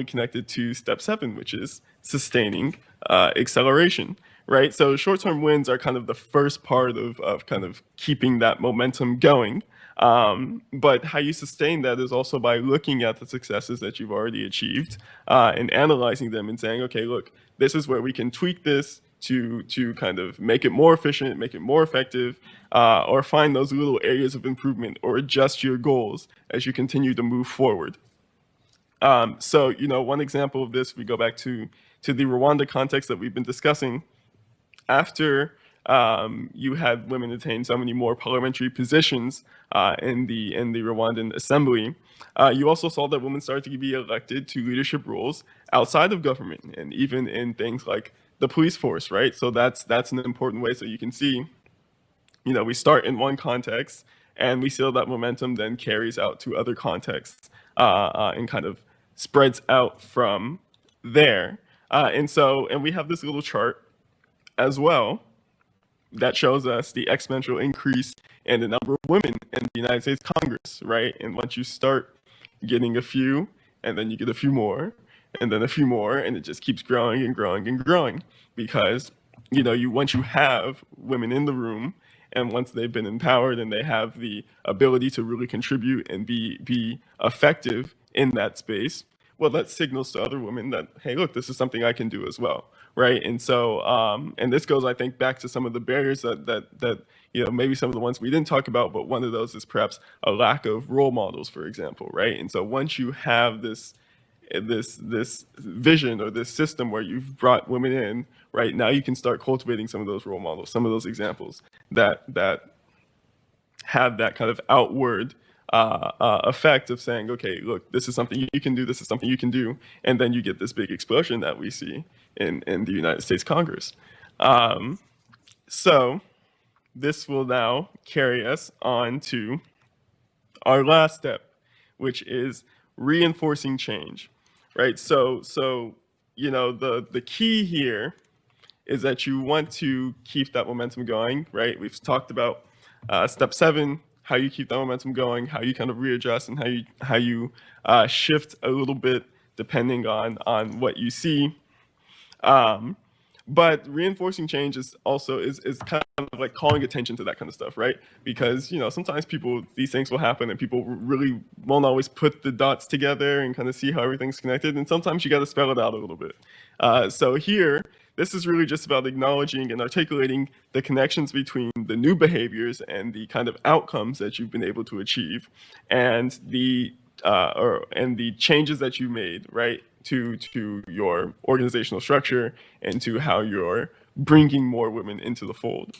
connected to step 7, which is sustaining acceleration, right? So short-term wins are kind of the first part of kind of keeping that momentum going. But how you sustain that is also by looking at the successes that you've already achieved and analyzing them and saying, okay, look, this is where we can tweak this to kind of make it more efficient, make it more effective, or find those little areas of improvement or adjust your goals as you continue to move forward. So, one example of this, we go back to the Rwanda context that we've been discussing. After you had women attain so many more parliamentary positions in the Rwandan assembly, you also saw that women started to be elected to leadership roles outside of government and even in things like the police force, right? So that's an important way. So you can see, we start in one context and we see that momentum then carries out to other contexts and kind of spreads out from there. And we have this little chart as well that shows us the exponential increase in the number of women in the United States Congress, right? And once you start getting a few, and then you get a few more, and then a few more, and it just keeps growing and growing and growing because, once you have women in the room, and once they've been empowered and they have the ability to really contribute and be effective in that space, well, that signals to other women that, hey, look, this is something I can do as well, right? And so, and this goes, I think, back to some of the barriers that maybe some of the ones we didn't talk about, but one of those is perhaps a lack of role models, for example, right? And so once you have this vision or this system where you've brought women in, right, now you can start cultivating some of those role models, some of those examples that have that kind of outward effect of saying, okay, look, this is something you can do, this is something you can do, and then you get this big explosion that we see in the United States Congress. So this will now carry us on to our last step, which is reinforcing change, right? So the key here is that you want to keep that momentum going, right? We've talked about step 7, how you keep that momentum going, how you kind of readjust, and how you shift a little bit depending on what you see. But reinforcing change is also is kind of like calling attention to that kind of stuff, right? Because sometimes these things will happen and people really won't always put the dots together and kind of see how everything's connected, and sometimes you got to spell it out a little bit. So here, this is really just about acknowledging and articulating the connections between the new behaviors and the kind of outcomes that you've been able to achieve, and the changes that you made, right, to your organizational structure and to how you're bringing more women into the fold.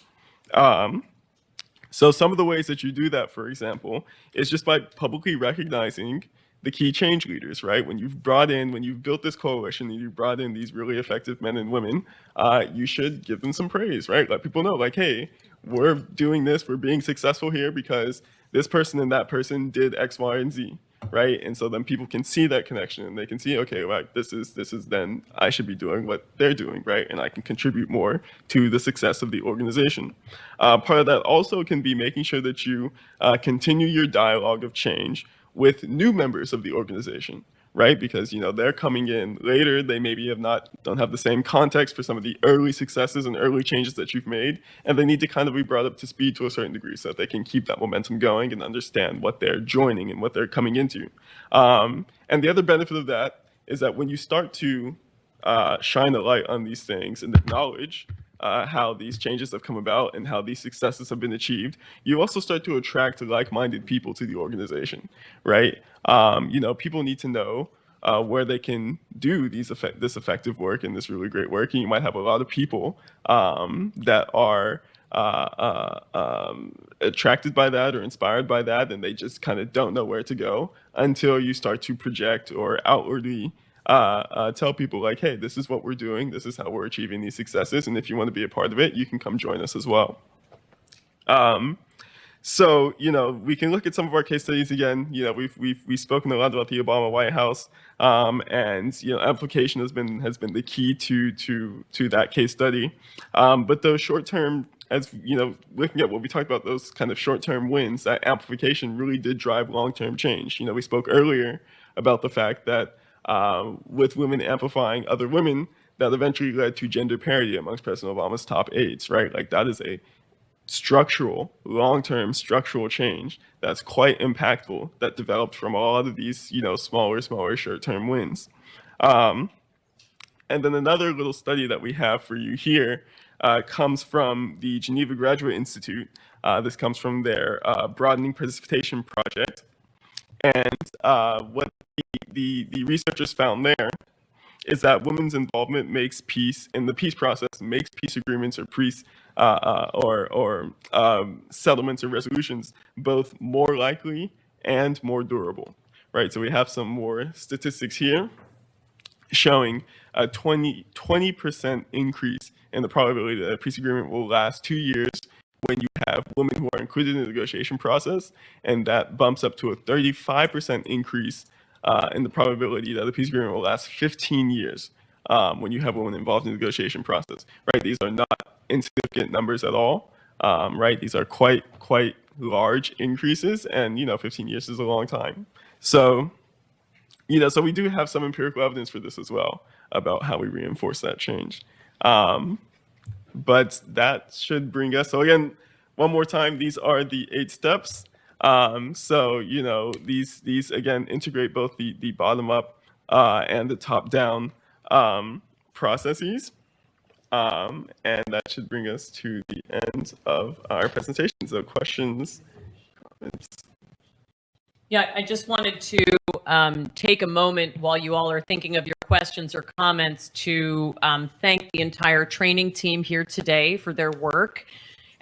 So some of the ways that you do that, for example, is just by publicly recognizing the key change leaders, right? When you've built this coalition and you've brought in these really effective men and women, you should give them some praise, right? Let people know, like, hey, we're doing this, we're being successful here because this person and that person did X, Y, and Z, right? And so then people can see that connection and they can see, okay, well, this is then I should be doing what they're doing, right? And I can contribute more to the success of the organization. Part of that also can be making sure that you continue your dialogue of change with new members of the organization, right? Because they're coming in later, they maybe don't have the same context for some of the early successes and early changes that you've made, and they need to kind of be brought up to speed to a certain degree so that they can keep that momentum going and understand what they're joining and what they're coming into. And the other benefit of that is that when you start to shine a light on these things and acknowledge how these changes have come about and how these successes have been achieved, you also start to attract like-minded people to the organization, right? People need to know where they can do this effective work and this really great work. And you might have a lot of people that are attracted by that or inspired by that, and they just kind of don't know where to go until you start to project or outwardly tell people like, hey, this is what we're doing, this is how we're achieving these successes, and if you want to be a part of it, you can come join us as well. So we can look at some of our case studies again. We've spoken a lot about the Obama White House, and amplification has been the key to that case study. But those short-term, as looking at what we talked about, those kind of short-term wins, that amplification really did drive long-term change. We spoke earlier about the fact that with women amplifying other women that eventually led to gender parity amongst President Obama's top aides, right? Like that is a structural, long-term structural change that's quite impactful that developed from a lot of these, smaller, short-term wins. And then another little study that we have for you here comes from the Geneva Graduate Institute. This comes from their Broadening Participation Project. And what the researchers found there is that women's involvement makes peace in the peace process, makes peace agreements or peace settlements or resolutions both more likely and more durable, right? So we have some more statistics here showing a 20% increase in the probability that a peace agreement will last 2 years when you have women who are included in the negotiation process, and that bumps up to a 35% increase in the probability that a peace agreement will last 15 years when you have women involved in the negotiation process, right? These are not insignificant numbers at all, right? These are quite large increases, and 15 years is a long time. So so we do have some empirical evidence for this as well about how we reinforce that change. But that should bring us, so again, one more time, these are the 8 steps. So, these again integrate both the bottom up and the top down processes. And that should bring us to the end of our presentation. So questions, comments? Yeah, I just wanted to take a moment while you all are thinking of your questions or comments to thank the entire training team here today for their work,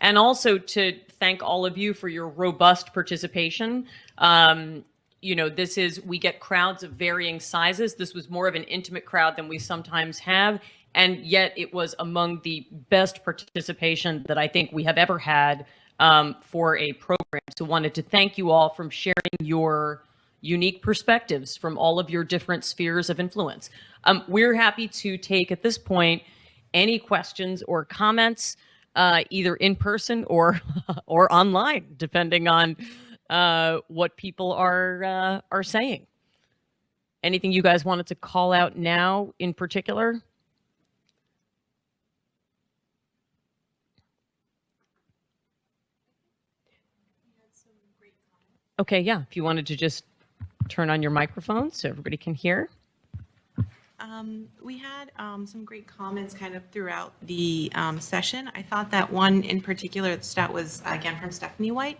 and also to thank all of you for your robust participation. We get crowds of varying sizes. This was more of an intimate crowd than we sometimes have, and yet it was among the best participation that I think we have ever had for a program. So wanted to thank you all for sharing your unique perspectives from all of your different spheres of influence. We're happy to take at this point any questions or comments, either in person or or online, depending on what people are saying. Anything you guys wanted to call out now in particular? Okay, yeah, if you wanted to just turn on your microphone so everybody can hear. We had some great comments kind of throughout the session. I thought that one in particular stat was, again, from Stephanie White,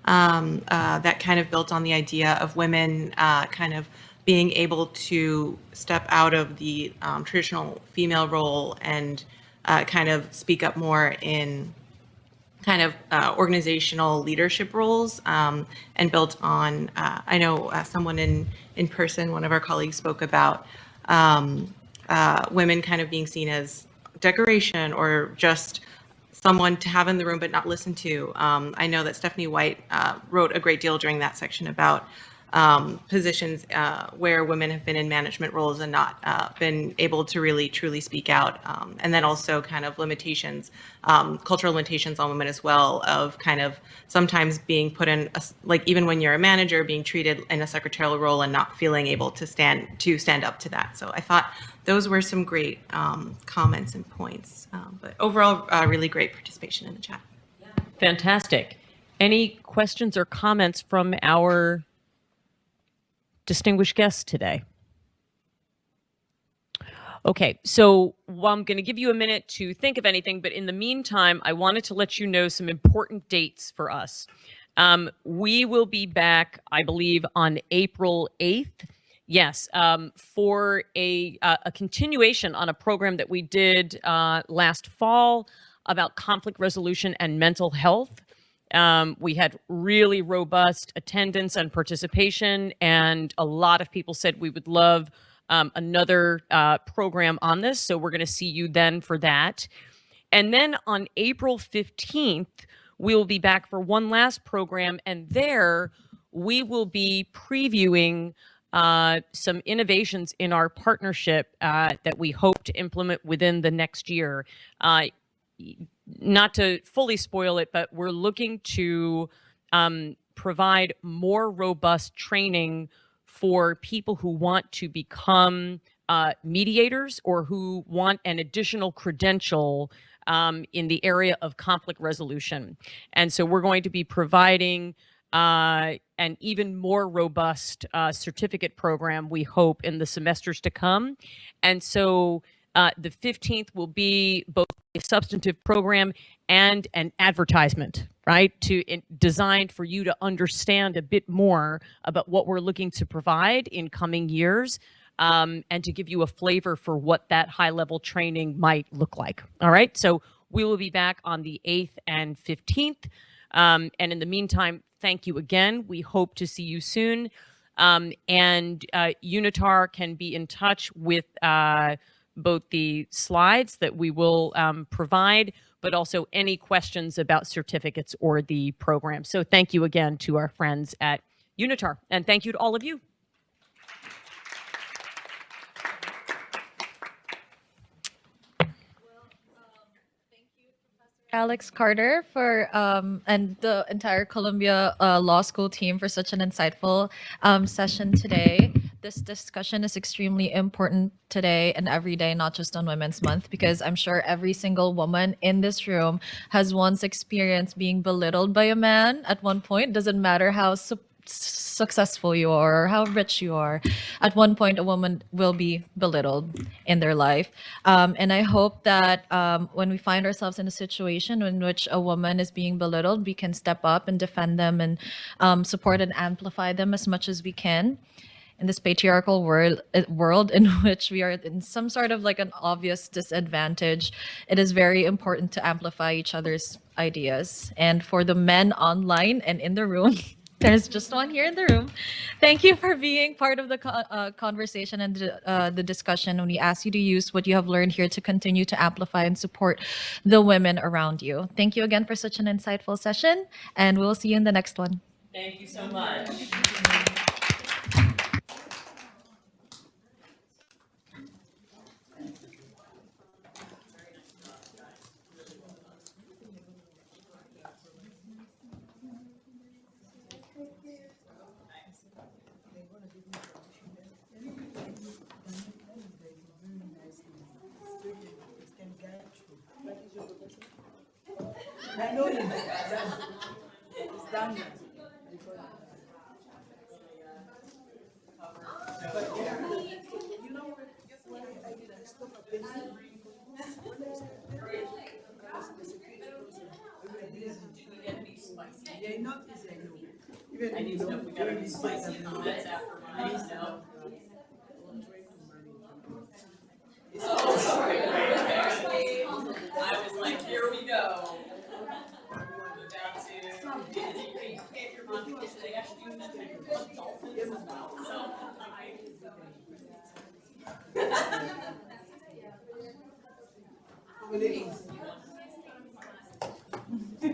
that kind of built on the idea of women kind of being able to step out of the traditional female role and kind of speak up more in kind of organizational leadership roles, and built on, I know someone in person, one of our colleagues spoke about women kind of being seen as decoration or just someone to have in the room but not listen to. I know that Stephanie White wrote a great deal during that section about positions where women have been in management roles and not been able to really truly speak out, and then also kind of limitations, cultural limitations on women as well, of kind of sometimes being put in like even when you're a manager, being treated in a secretarial role and not feeling able to stand up to that. So I thought those were some great comments and points, but overall really great participation in the chat. Fantastic. Any questions or comments from our distinguished guests today? Okay, so I'm going to give you a minute to think of anything, but in the meantime, I wanted to let you know some important dates for us. We will be back, I believe, on April 8th. Yes, for a continuation on a program that we did last fall about conflict resolution and mental health. We had really robust attendance and participation, and a lot of people said we would love another program on this. So we're going to see you then for that. And then on April 15th, we'll be back for one last program, and there we will be previewing some innovations in our partnership that we hope to implement within the next year. Not to fully spoil it, but we're looking to provide more robust training for people who want to become mediators or who want an additional credential in the area of conflict resolution. And so we're going to be providing an even more robust certificate program, we hope, in the semesters to come. And so the 15th will be both a substantive program and an advertisement, right, designed for you to understand a bit more about what we're looking to provide in coming years, and to give you a flavor for what that high-level training might look like. All right, so we will be back on the 8th and 15th. And in the meantime, thank you again. We hope to see you soon. And UNITAR can be in touch with both the slides that we will provide, but also any questions about certificates or the program. So thank you again to our friends at UNITAR, and thank you to all of you. Alex Carter for and the entire Columbia Law School team for such an insightful session today. This discussion is extremely important today and every day, not just on Women's Month, because I'm sure every single woman in this room has once experienced being belittled by a man at one point. Doesn't matter how successful you are or how rich you are, at one point a woman will be belittled in their life, and I hope that when we find ourselves in a situation in which a woman is being belittled, we can step up and defend them and support and amplify them as much as we can. In this patriarchal world in which we are in some sort of like an obvious disadvantage, it is very important to amplify each other's ideas. And for the men online and in the room, there's just one here in the room. Thank you for being part of the conversation and the discussion. And we ask you to use what you have learned here to continue to amplify and support the women around you. Thank you again for such an insightful session, and we'll see you in the next one. Thank you so much. I know him. It's Daniel. But yeah, you know what I did? I stopped at Benson. When I stopped there, I was the security person. We were busy. Yeah, not easy, I know. Even I need to know if we gotta be spicy comments after mine, you know? Oh, sorry. I was like, here we go.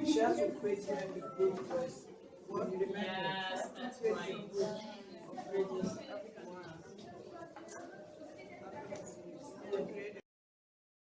She has to create even the good first. What you remember? Yes, that's right.